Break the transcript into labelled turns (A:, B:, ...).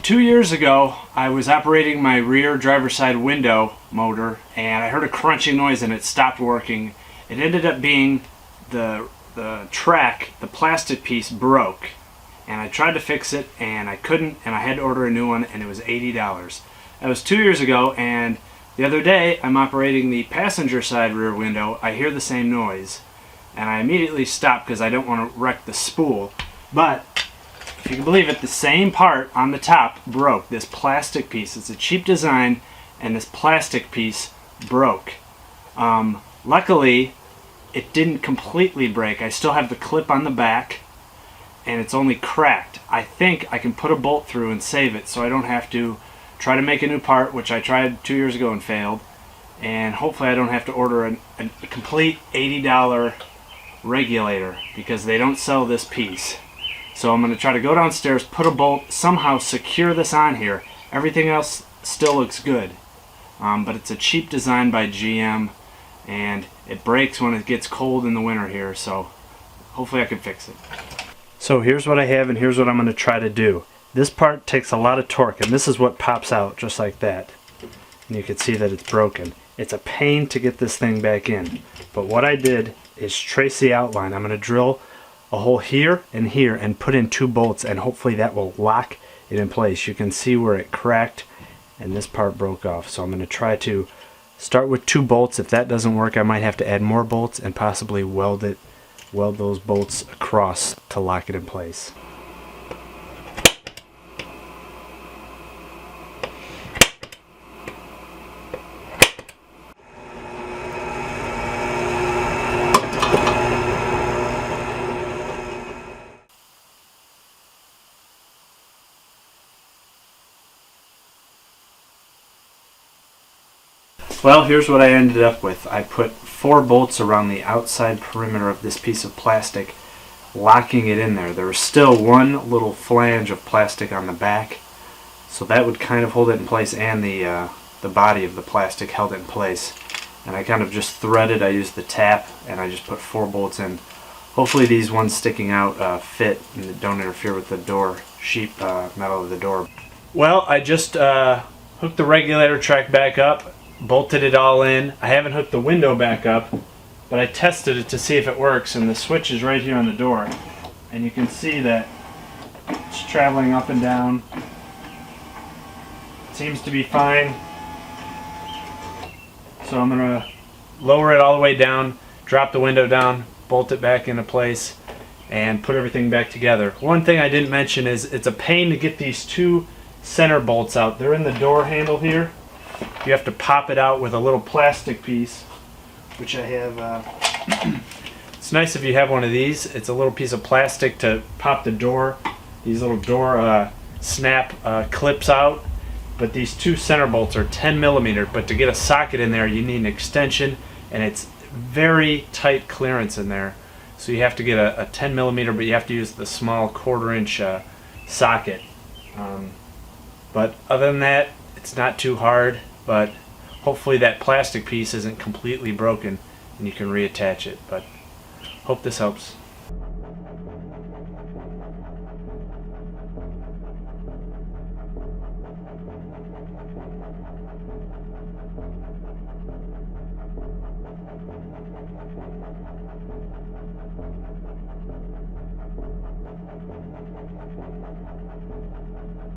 A: 2 years ago, I was operating my rear driver's side window motor and I heard a crunching noise and it stopped working. It ended up being the track, the plastic piece broke, and I tried to fix it and I couldn't, and I had to order a new one, and it was $80. That was 2 years ago, and the other day I'm operating the passenger side rear window. I hear the same noise and I immediately stop because I don't want to wreck the spool. But if you can believe it, the same part on the top broke. This plastic piece, it's a cheap design, and this plastic piece broke. Luckily, it didn't completely break. I still have the clip on the back, and it's only cracked. I think I can put a bolt through and save it so I don't have to try to make a new part, which I tried 2 years ago and failed. And hopefully I don't have to order a complete $80 regulator, because they don't sell this piece. So I'm going to try to go downstairs, put a bolt, somehow secure this on here. Everything else still looks good. But it's a cheap design by GM, and it breaks when it gets cold in the winter here, so hopefully I can fix it. So here's what I have, and here's what I'm going to try to do. This part takes a lot of torque, and this is what pops out just like that. And you can see that it's broken. It's a pain to get this thing back in. But what I did is trace the outline. I'm going to drill a hole here and put in 2 bolts, and hopefully that will lock it in place. You can see where it cracked and this part broke off. So I'm going to try to start with 2 bolts. If that doesn't work, I might have to add more bolts and possibly weld those bolts across to lock it in place. Well, here's what I ended up with. I put 4 bolts around the outside perimeter of this piece of plastic, locking it in there. There was still one little flange of plastic on the back, so that would kind of hold it in place, and the body of the plastic held it in place. And I kind of just threaded. I used the tap, and I just put 4 bolts in. Hopefully these ones sticking out fit and don't interfere with the door, sheet metal of the door. Well, I just hooked the regulator track back up, bolted it all in. I haven't hooked the window back up, but I tested it to see if it works, and the switch is right here on the door, and you can see that it's traveling up and down. It seems to be fine. So I'm going to lower it all the way down, drop the window down, bolt it back into place, and put everything back together. One thing I didn't mention is it's a pain to get these 2 center bolts out. They're in the door handle here. You have to pop it out with a little plastic piece, which I have. It's nice if you have one of these. It's a little piece of plastic to pop the door. These little door snap clips out. But these 2 center bolts are 10 millimeter. But to get a socket in there, you need an extension, and it's very tight clearance in there. So you have to get a 10 millimeter, but you have to use the small 1/4 inch socket. But other than that, it's not too hard, but hopefully that plastic piece isn't completely broken and you can reattach it. But hope this helps.